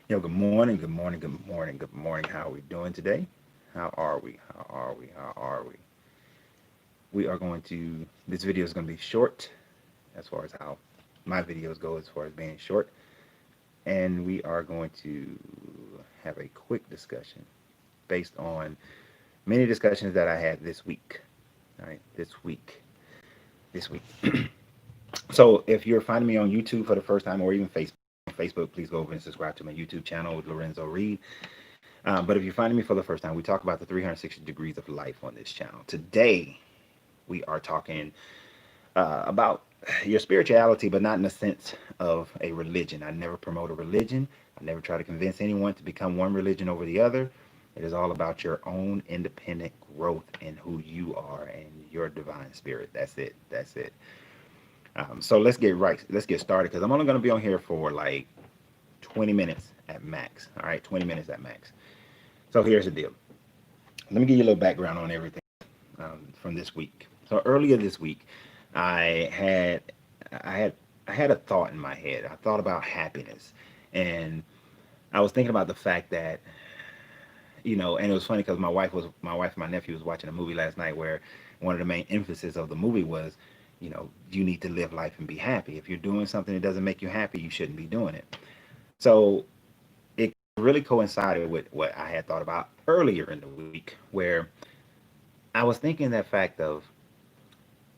Yo, good morning, good morning, good morning, good morning. How are we doing today? How are we? How are we? How are we? We are going to, this video is going to be short as far as how my videos go, as far as being short. And we are going to have a quick discussion based on many discussions that I had this week. All right, this week. So if you're finding me on YouTube for the first time or even Facebook, please go over and subscribe to my YouTube channel with Larenzo Reed. But if you're finding me for the first time, we talk about the 360 degrees of life on this channel. Today, we are talking about your spirituality, but not in the sense of a religion. I never promote a religion. I never try to convince anyone to become one religion over the other. It is all about your own independent growth and who you are and your divine spirit. That's it. That's it. So let's get right. Let's get started because I'm only going to be on here for like 20 minutes at max. All right, 20 minutes at max. So here's the deal. Let me give you a little background on everything from this week. So earlier this week, I had I had I had a thought in my head. I thought about happiness, and I was thinking about the fact that and it was funny because my wife and my nephew was watching a movie last night where one of the main emphasis of the movie was, you need to live life and be happy. If you're doing something that doesn't make you happy, you shouldn't be doing it. So it really coincided with what I had thought about earlier in the week, where I was thinking that fact of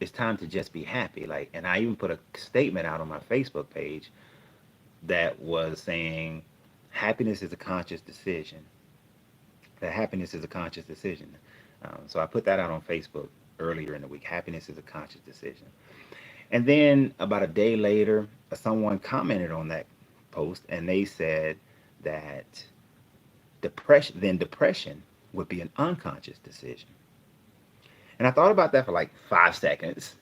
it's time to just be happy. Like, and I even put a statement out on my Facebook page that was saying, happiness is a conscious decision. That happiness is a conscious decision. So I put that out on Facebook earlier in the week. Happiness is a conscious decision. And then about a day later, someone commented on that post and they said that depression would be an unconscious decision. And I thought about that for like 5 seconds.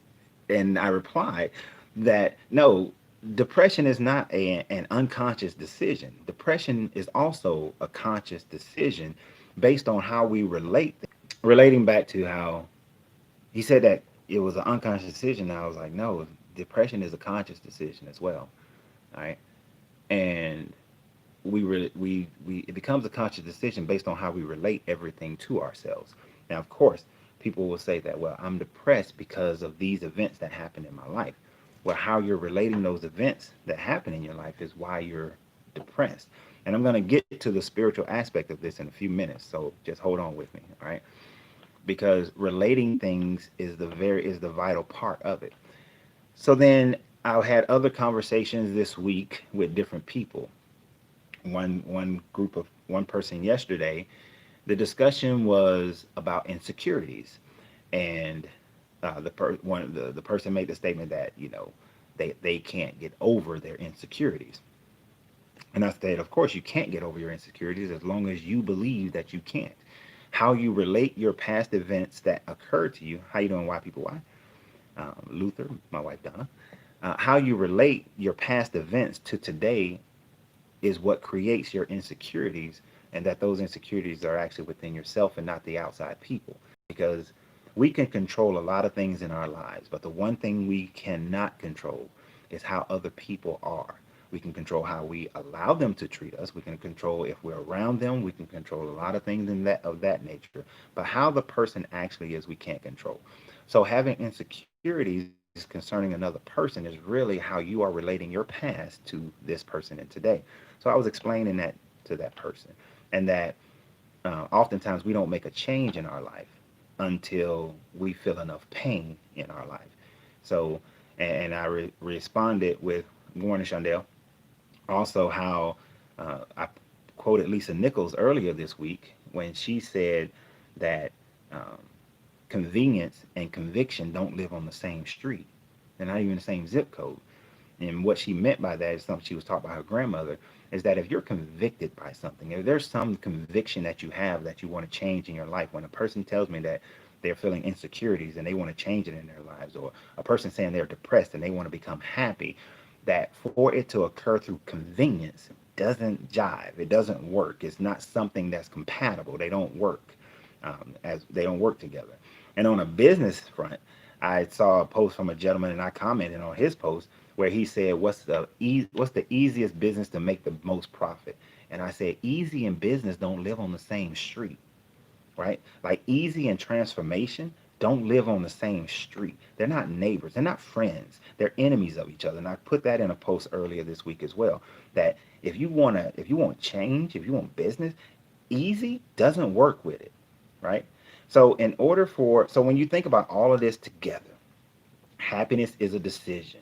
And I replied that no, depression is not an unconscious decision. Depression is also a conscious decision based on how we relate. Relating back to how he said that it was an unconscious decision, I was like, no, depression is a conscious decision as well. All right. And we it becomes a conscious decision based on how we relate everything to ourselves. Now, of course, people will say that, well, I'm depressed because of these events that happen in my life. Well, how you're relating those events that happen in your life is why you're depressed. And I'm going to get to the spiritual aspect of this in a few minutes, so just hold on with me, all right? Because relating things is the vital part of it. So then I had other conversations this week with different people. One person yesterday, the discussion was about insecurities, and the person made the statement that they can't get over their insecurities. And I said, of course you can't get over your insecurities as long as you believe that you can't. How you relate your past events that occurred to you. How you doing, why people why? Luther, my wife Donna. How you relate your past events to today is what creates your insecurities, and that those insecurities are actually within yourself and not the outside people. Because we can control a lot of things in our lives, but the one thing we cannot control is how other people are. We can control how we allow them to treat us. We can control if we're around them. We can control a lot of things in that of that nature. But how the person actually is, we can't control. So having insecurities concerning another person is really how you are relating your past to this person in today. So I was explaining that to that person, and that oftentimes we don't make a change in our life until we feel enough pain in our life. So, and I responded with Warren and Shondell. Also, how I quoted Lisa Nichols earlier this week when she said that um, convenience and conviction don't live on the same street. They're not even the same zip code. And what she meant by that is something she was taught by her grandmother, is that if you're convicted by something, if there's some conviction that you have that you want to change in your life, when a person tells me that they're feeling insecurities and they want to change it in their lives, or a person saying they're depressed and they want to become happy, that for it to occur through convenience doesn't jive. It doesn't work. It's not something that's compatible. They don't work as they don't work together. And on a business front, I saw a post from a gentleman and I commented on his post where he said, what's the easiest business to make the most profit? And I said, easy and business don't live on the same street, right? Like easy and transformation don't live on the same street. They're not neighbors. They're not friends. They're enemies of each other. And I put that in a post earlier this week as well. That if you want change, if you want business, easy doesn't work with it, right? So when you think about all of this together, happiness is a decision.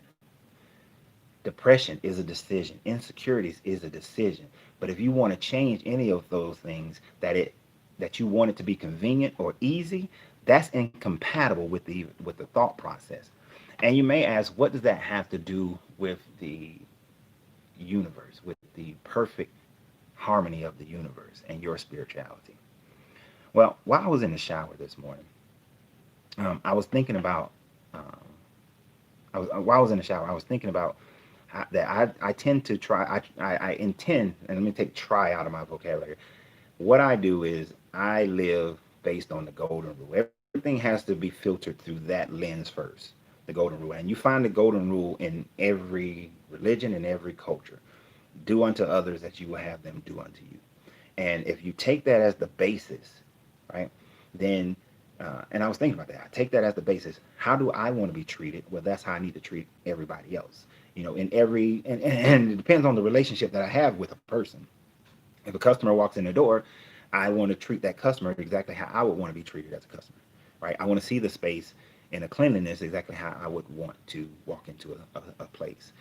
Depression is a decision. Insecurities is a decision. But if you want to change any of those things that you want it to be convenient or easy, that's incompatible with the thought process. And you may ask, what does that have to do with the universe, with the perfect harmony of the universe and your spirituality? Well, while I was in the shower this morning, I was thinking about while I was in the shower, I was thinking about that I tend to try, I intend, and let me take try out of my vocabulary. What I do is I live based on the golden rule. Everything has to be filtered through that lens first, the golden rule. And you find the golden rule in every religion, in every culture. Do unto others that you will have them do unto you. And if you take that as the basis, right, then and I was thinking about that. I take that as the basis. How do I want to be treated? Well, that's how I need to treat everybody else. In every and it depends on the relationship that I have with a person. If a customer walks in the door, I want to treat that customer exactly how I would want to be treated as a customer, right? I want to see the space in a cleanliness exactly how I would want to walk into a place.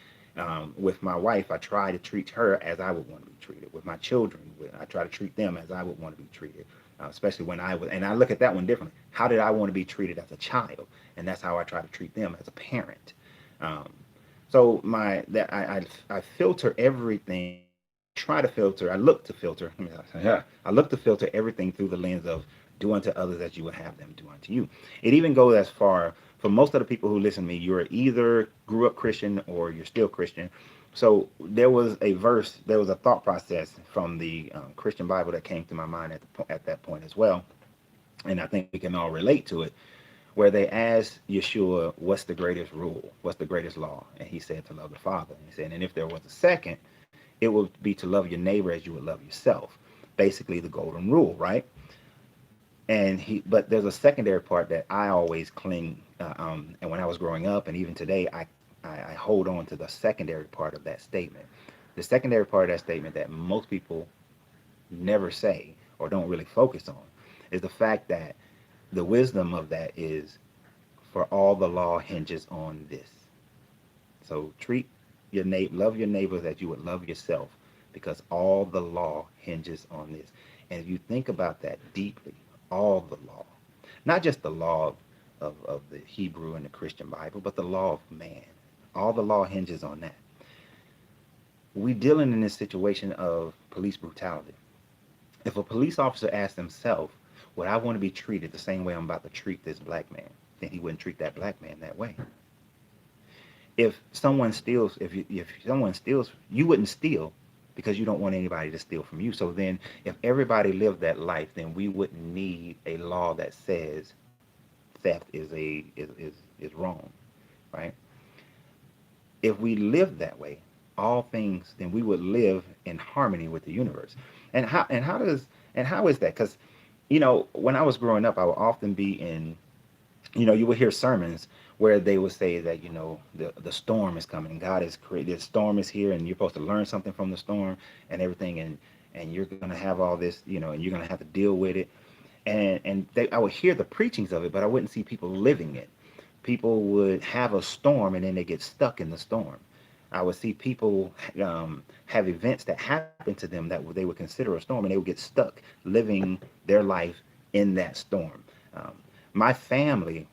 With my wife, I try to treat her as I would want to be treated. With my children, I try to treat them as I would want to be treated. Especially when and I look at that one differently. How did I want to be treated as a child? And that's how I try to treat them as a parent. Um, so I filter everything. Try to filter. I look to filter. I look to filter everything through the lens of do unto others as you would have them do unto you. It even goes as far for most of the people who listen to me. You're either grew up Christian or you're still Christian. So there was a verse, there was a thought process from the Christian Bible that came to my mind at that point as well, and I think we can all relate to it, where they asked Yeshua, "What's the greatest rule? What's the greatest law?" And he said, "To love the Father." And he said, "And if there was a second, it would be to love your neighbor as you would love yourself." Basically, the golden rule, right? But there's a secondary part that I always cling, and when I was growing up, and even today, I hold on to the secondary part of that statement. The secondary part of that statement that most people never say or don't really focus on is the fact that the wisdom of that is, for all the law hinges on this. So love your neighbors as you would love yourself, because all the law hinges on this. And if you think about that deeply, all the law, not just the law of the Hebrew and the Christian Bible, but the law of man, all the law hinges on that. We dealing in this situation of police brutality. If a police officer asked himself, would I want to be treated the same way I'm about to treat this black man, then he wouldn't treat that black man that way. If someone steals, if someone steals, you wouldn't steal because you don't want anybody to steal from you. So then if everybody lived that life, then we wouldn't need a law that says theft is wrong, right? If we lived that way, all things, then we would live in harmony with the universe. And how is that? Because when I was growing up, I would often be in, you would hear sermons where they would say that the storm is coming. God is created. The storm is here, and you're supposed to learn something from the storm and everything, and you're gonna have all this, and you're gonna have to deal with it. I would hear the preachings of it, but I wouldn't see people living it. People would have a storm, and then they get stuck in the storm. I would see people have events that happen to them that they would consider a storm, and they would get stuck living their life in that storm. Um, my family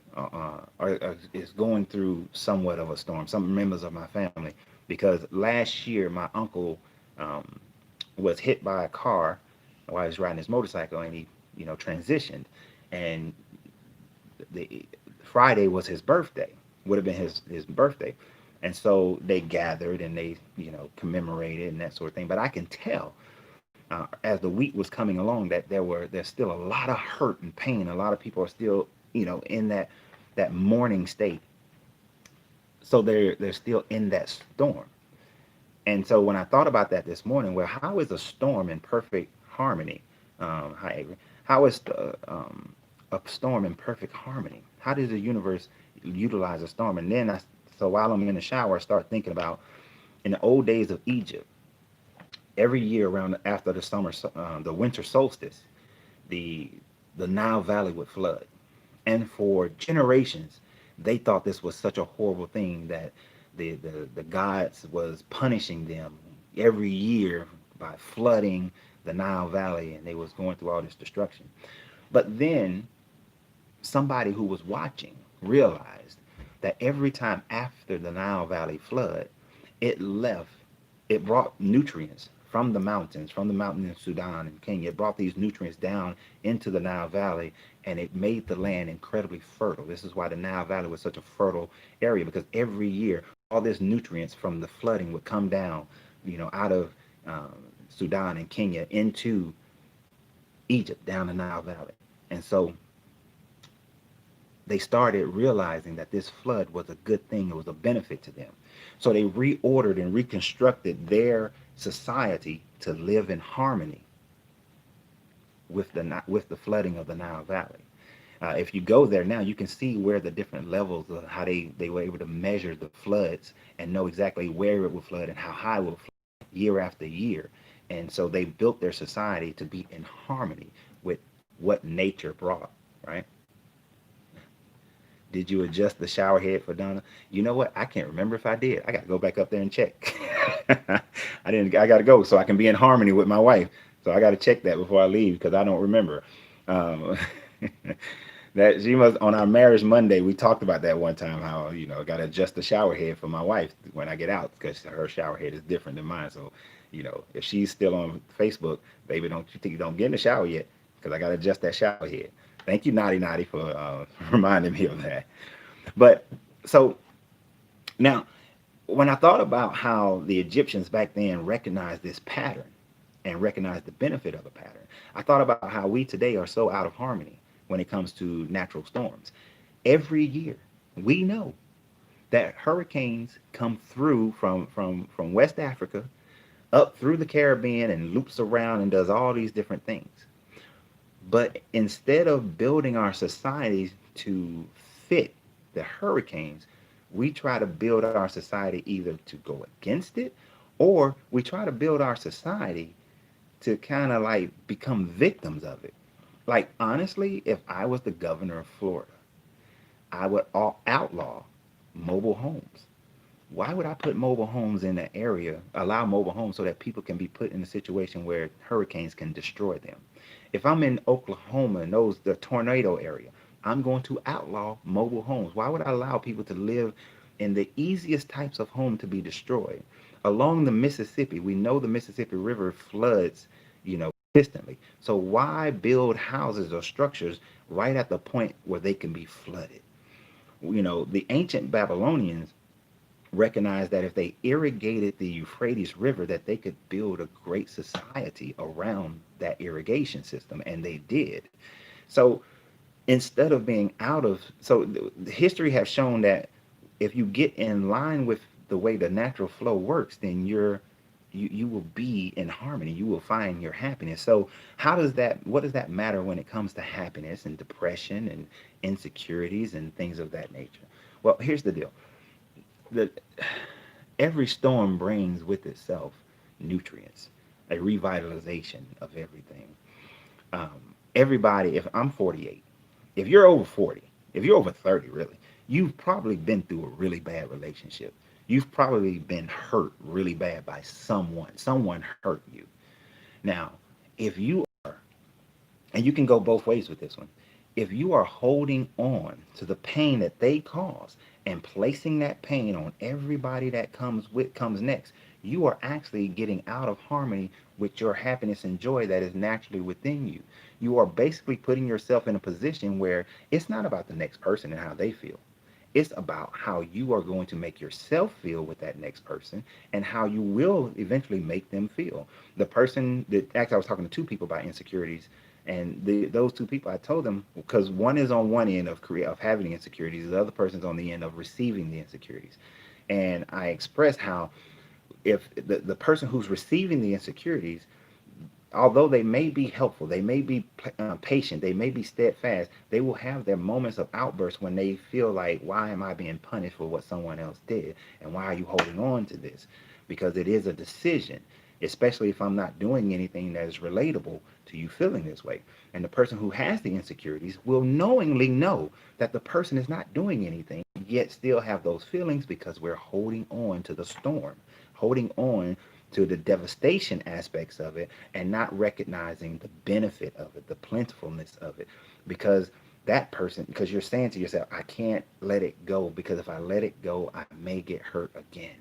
is going through somewhat of a storm, some members of my family, because last year my uncle was hit by a car while he was riding his motorcycle, and he transitioned, and the Friday was his birthday, would have been his birthday. And so they gathered and they commemorated and that sort of thing. But I can tell as the week was coming along that there's still a lot of hurt and pain. A lot of people are still in that mourning state. So they're still in that storm. And so when I thought about that this morning, well, how is a storm in perfect harmony? Hi, Avery. How is a storm in perfect harmony? How does the universe utilize a storm? And then so while I'm in the shower, I start thinking about in the old days of Egypt, every year around after the winter solstice, the the Nile Valley would flood. And for generations, they thought this was such a horrible thing that the gods was punishing them every year by flooding the Nile Valley, and they was going through all this destruction. But then somebody who was watching realized that every time after the Nile Valley flood, it left, it brought nutrients from the mountains in Sudan and Kenya. It brought these nutrients down into the Nile Valley, and it made the land incredibly fertile. This is why the Nile Valley was such a fertile area, because every year all this nutrients from the flooding would come down, out of Sudan and Kenya into Egypt down the Nile Valley. And so they started realizing that this flood was a good thing, it was a benefit to them. So they reordered and reconstructed their society to live in harmony with the flooding of the Nile Valley. If you go there now, you can see where the different levels of how they were able to measure the floods and know exactly where it would flood and how high it would flood year after year. And so they built their society to be in harmony with what nature brought, right? Did you adjust the shower head for Donna? You know what? I can't remember if I did. I got to go back up there and check. I didn't. I got to go so I can be in harmony with my wife. So I got to check that before I leave because I don't remember. Um, that she must on our marriage Monday. We talked about that one time. How I got to adjust the shower head for my wife when I get out because her shower head is different than mine. So if she's still on Facebook, baby, don't you think you don't get in the shower yet because I got to adjust that shower head. Thank you, Naughty Naughty, for reminding me of that. But so now, when I thought about how the Egyptians back then recognized this pattern and recognized the benefit of a pattern, I thought about how we today are so out of harmony when it comes to natural storms. Every year, we know that hurricanes come through from West Africa up through the Caribbean and loops around and does all these different things. But instead of building our societies to fit the hurricanes, we try to build our society either to go against it or we try to build our society to kind of like become victims of it. Like, honestly, if I was the governor of Florida, I would outlaw mobile homes. Why would I put mobile homes in the area, allow mobile homes so that people can be put in a situation where hurricanes can destroy them? If I'm in Oklahoma and the tornado area, I'm going to outlaw mobile homes. Why would I allow people to live in the easiest types of home to be destroyed? Along the Mississippi, we know the Mississippi River floods, consistently. So why build houses or structures right at the point where they can be flooded? The ancient Babylonians recognized that if they irrigated the Euphrates River, that they could build a great society around that irrigation system, and they did. So instead of being the history has shown that if you get in line with the way the natural flow works, then you will be in harmony. You will find your happiness. So what does that matter when it comes to happiness and depression and insecurities and things of that nature? Well, here's the deal. The Every storm brings with itself nutrients, a revitalization of everything. Everybody, if I'm 48, if you're over 40, if you're over 30, really, you've probably been through a really bad relationship. You've probably been hurt really bad by someone. Someone hurt you. Now, if you and you can go both ways with this one. If you are holding on to the pain that they cause and placing that pain on everybody that comes next, you are actually getting out of harmony with your happiness and joy that is naturally within you. You are basically putting yourself in a position where it's not about the next person and how they feel. It's about how you are going to make yourself feel with that next person and how you will eventually make them feel. The person that actually I was talking to two people about insecurities, and those two people I told them because one is on one end of having insecurities, the other person's on the end of receiving the insecurities. And I express how if the person who's receiving the insecurities, although they may be helpful, they may be patient, they may be steadfast, they will have their moments of outbursts when they feel like, why am I being punished for what someone else did? And why are you holding on to this? Because it is a decision, especially if I'm not doing anything that is relatable to you feeling this way. And the person who has the insecurities will knowingly know that the person is not doing anything, yet still have those feelings because we're holding on to the storm, holding on to the devastation aspects of it and not recognizing the benefit of it, the plentifulness of it. Because that person, because you're saying to yourself, I can't let it go because if I let it go, I may get hurt again.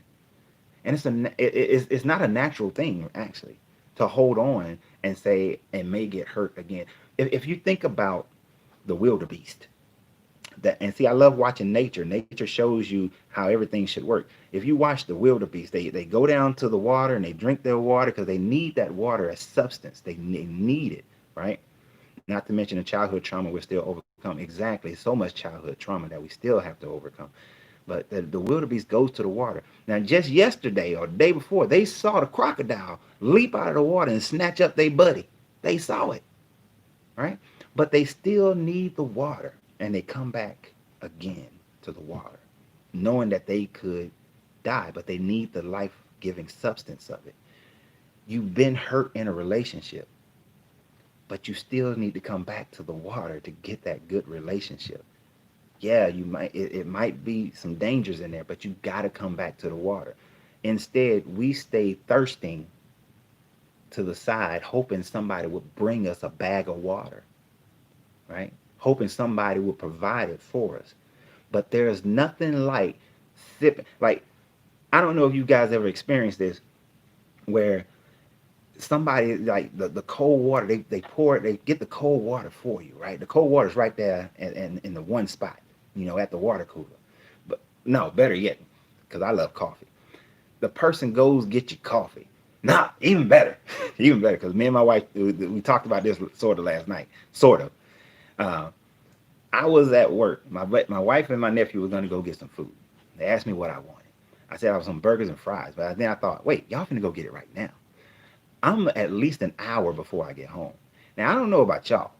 And it's not a natural thing actually to hold on and say it may get hurt again. If you think about the wildebeest, that and see, I love watching nature. Nature shows you how everything should work. If you watch the wildebeest, they go down to the water and they drink their water because they need that water as substance. They need it, right? Not to mention the childhood trauma we're still overcome. Exactly, so much childhood trauma that we still have to overcome. But the wildebeest goes to the water. Now, just yesterday or the day before, they saw the crocodile leap out of the water and snatch up their buddy. They saw it, right? But they still need the water, and they come back again to the water, knowing that they could die, but they need the life-giving substance of it. You've been hurt in a relationship, but you still need to come back to the water to get that good relationship. Yeah, it might be some dangers in there, but you got to come back to the water. Instead, we stay thirsting to the side, hoping somebody would bring us a bag of water, right? Hoping somebody would provide it for us. But there's nothing like sipping. Like, I don't know if you guys ever experienced this where somebody, like the cold water, they pour it, they get the cold water for you, right? The cold water's right there in the one spot, at the water cooler. But no, better yet, because I love coffee. The person goes get you coffee. Nah, even better. Even better, because me and my wife, we talked about this sort of last night. Sort of. Uh, I was at work. My wife and my nephew were going to go get some food. They asked me what I wanted. I said I was some burgers and fries. But then I thought, wait, y'all finna go get it right now. I'm at least an hour before I get home. Now, I don't know about y'all.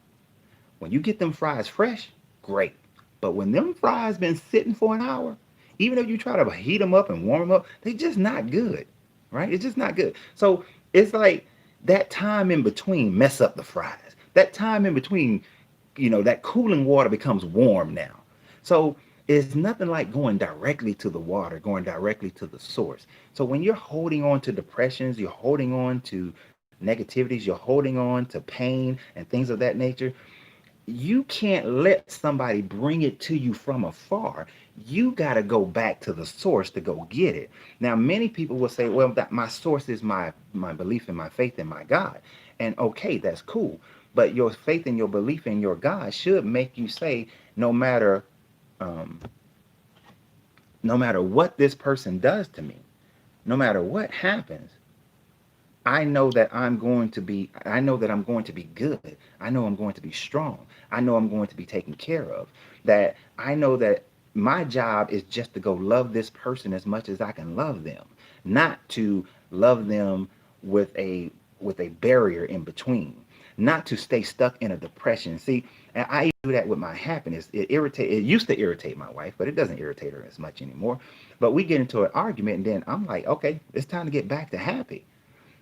When you get them fries fresh, great. But when them fries been sitting for an hour, even if you try to heat them up and warm them up, they just not good, right? It's just not good. So it's like that time in between mess up the fries. That time in between, that cooling water becomes warm now. So it's nothing like going directly to the water, going directly to the source. So when you're holding on to depressions, you're holding on to negativities, you're holding on to pain and things of that nature, you can't let somebody bring it to you from afar. You got to go back to the source to go get it. Now, many people will say, well, that my source is my belief and my faith in my God. And okay, that's cool. But your faith and your belief in your God should make you say, um, no matter what this person does to me, no matter what happens, I know that I'm going to be good. I know I'm going to be strong. I know I'm going to be taken care of. That I know that my job is just to go love this person as much as I can love them, not to love them with a barrier in between, not to stay stuck in a depression. See, and I do that with my happiness. It used to irritate my wife, but it doesn't irritate her as much anymore. But we get into an argument and then I'm like, okay, it's time to get back to happy.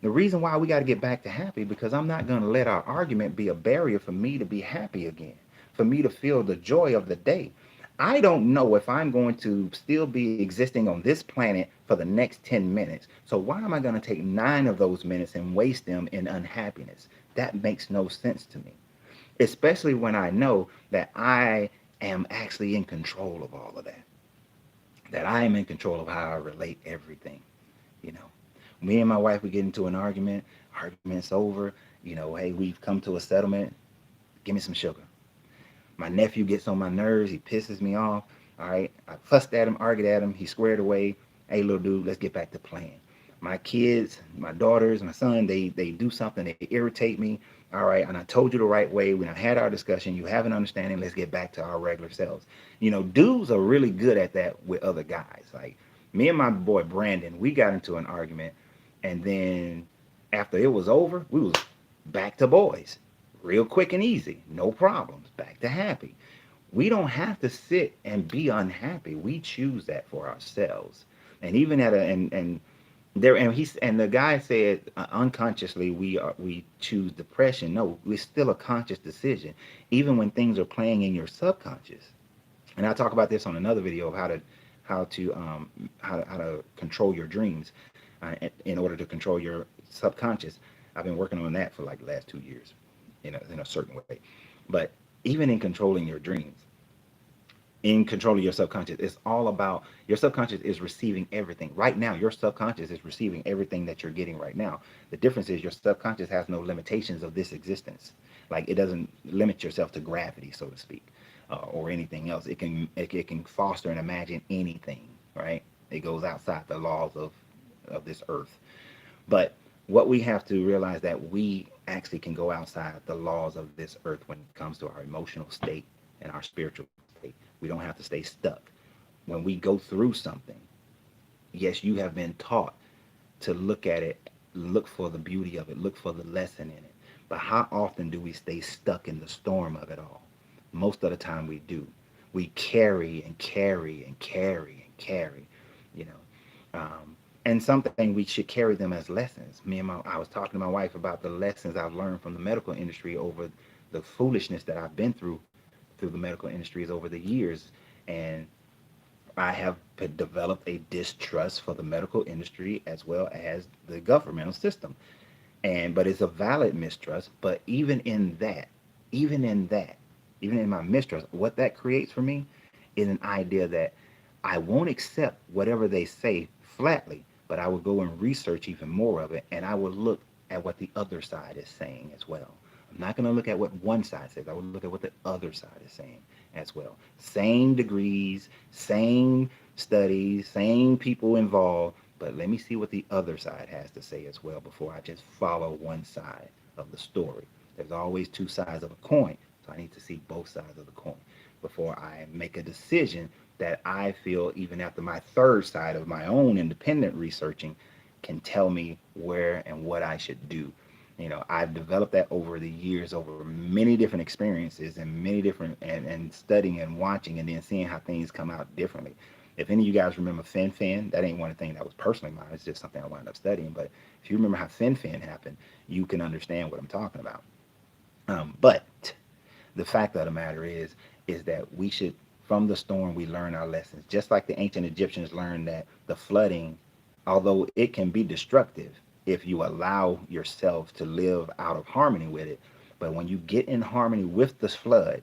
The reason why we got to get back to happy because I'm not going to let our argument be a barrier for me to be happy again, for me to feel the joy of the day. I don't know if I'm going to still be existing on this planet for the next 10 minutes. So why am I going to take 9 of those minutes and waste them in unhappiness? That makes no sense to me, especially when I know that I am actually in control of all of that I am in control of how I relate everything, you know. Me and my wife, we get into an argument's over, hey, we've come to a settlement, give me some sugar. My nephew gets on my nerves, he pisses me off, all right, I fussed at him, argued at him, he squared away, hey, little dude, let's get back to playing. My kids, my daughters, my son, they do something, they irritate me, all right, and I told you the right way, when I had our discussion, you have an understanding, let's get back to our regular selves. Dudes are really good at that with other guys, like, Me and my boy Brandon, we got into an argument, and then after it was over, we was back to boys, real quick and easy, no problems, back to happy. We don't have to sit and be unhappy. We choose that for ourselves. And even at a and there and the guy said unconsciously we choose depression. No, it's still a conscious decision, even when things are playing in your subconscious. And I talk about this on another video of how to control your dreams in order to control your subconscious. I've been working on that for like the last 2 years in a certain way. But even in controlling your dreams, in controlling your subconscious, it's all about your subconscious is receiving everything right now. Your subconscious is receiving everything that you're getting right now. The difference is your subconscious has no limitations of this existence. Like it doesn't limit yourself to gravity, so to speak, or anything else. It can foster and imagine anything, right? It goes outside the laws of this earth. But what we have to realize that we actually can go outside the laws of this earth when it comes to our emotional state and our spiritual state. We don't have to stay stuck. When we go through something, yes, you have been taught to look at it, look for the beauty of it, look for the lesson in it. But how often do we stay stuck in the storm of it all? Most of the time we do. We carry and carry and carry and carry, you know. And something we should carry them as lessons. I was talking to my wife about the lessons I've learned from the medical industry over the foolishness that I've been through the medical industries over the years. And I have developed a distrust for the medical industry as well as the governmental system. But it's a valid mistrust. But even in that, even in my mistrust, what that creates for me is an idea that I won't accept whatever they say flatly, but I will go and research even more of it, and I will look at what the other side is saying as well. I'm not going to look at what one side says. I will look at what the other side is saying as well. Same degrees, same studies, same people involved, but let me see what the other side has to say as well before I just follow one side of the story. There's always two sides of a coin, so I need to see both sides of the coin before I make a decision that I feel, even after my third side of my own independent researching, can tell me where and what I should do. I've developed that over the years, over many different experiences and many different and studying and watching and then seeing how things come out differently. If any of you guys remember FinFin, that ain't one thing that was personally mine. It's just something I wound up studying. But if you remember how FinFin happened, you can understand what I'm talking about. But the fact of the matter is that we should, from the storm, we learn our lessons. Just like the ancient Egyptians learned that the flooding, although it can be destructive if you allow yourself to live out of harmony with it, but when you get in harmony with the flood,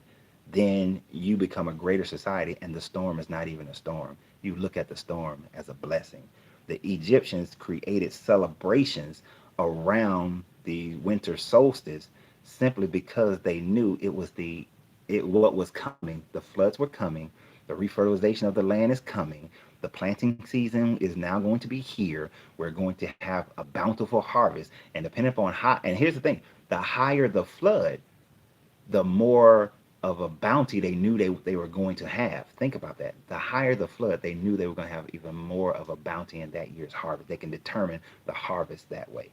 then you become a greater society, and the storm is not even a storm. You look at the storm as a blessing. The Egyptians created celebrations around the winter solstice simply because they knew what was coming. The floods were coming. The refertilization of the land is coming. The planting season is now going to be here. We're going to have a bountiful harvest. And depending upon how, and here's the thing, the higher the flood, the more of a bounty they knew they were going to have. Think about that. The higher the flood, they knew they were going to have even more of a bounty in that year's harvest. They can determine the harvest that way,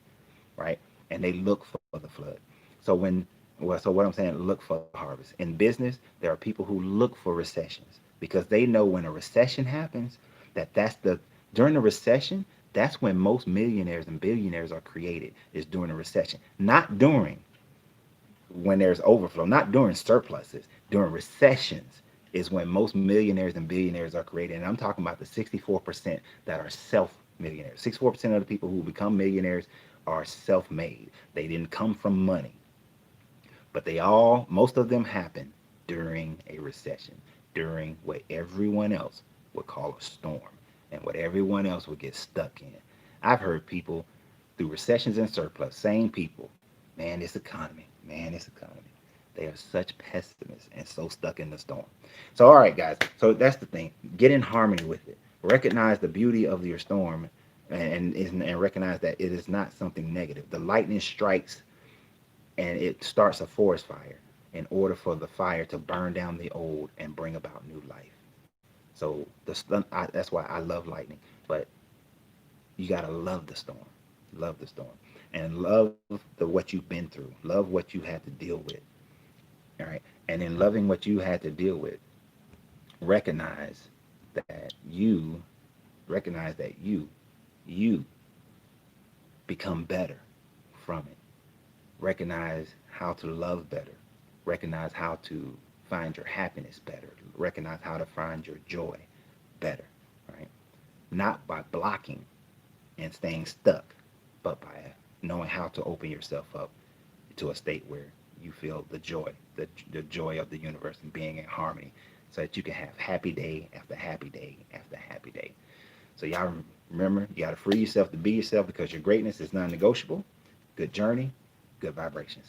right? And they look for the flood. So so what I'm saying, look for the harvest. In business, there are people who look for recessions because they know when a recession happens, during the recession, that's when most millionaires and billionaires are created, is during a recession. Not during when there's overflow, not during surpluses, during recessions is when most millionaires and billionaires are created. And I'm talking about the 64% that are self millionaires. 64% of the people who become millionaires are self made. They didn't come from money, but most of them happen during a recession, during what everyone else would call a storm and what everyone else would get stuck in. I've heard people through recessions and surplus, same people, man, this economy, man, this economy. They are such pessimists and so stuck in the storm. So, all right, guys. So that's the thing. Get in harmony with it. Recognize the beauty of your storm, and recognize that it is not something negative. The lightning strikes and it starts a forest fire in order for the fire to burn down the old and bring about new life. So that's why I love lightning. but you got to love the storm. Love the storm. And love what you've been through. Love what you had to deal with. All right. And in loving what you had to deal with, recognize that you become better from it. Recognize how to love better. Recognize how to find your happiness better. Recognize how to find your joy better. Right? Not by blocking and staying stuck, but by knowing how to open yourself up to a state where you feel the joy of the universe and being in harmony, so that you can have happy day after happy day after happy day. So y'all remember, you got to free yourself to be yourself because your greatness is non-negotiable. Good journey, good vibrations.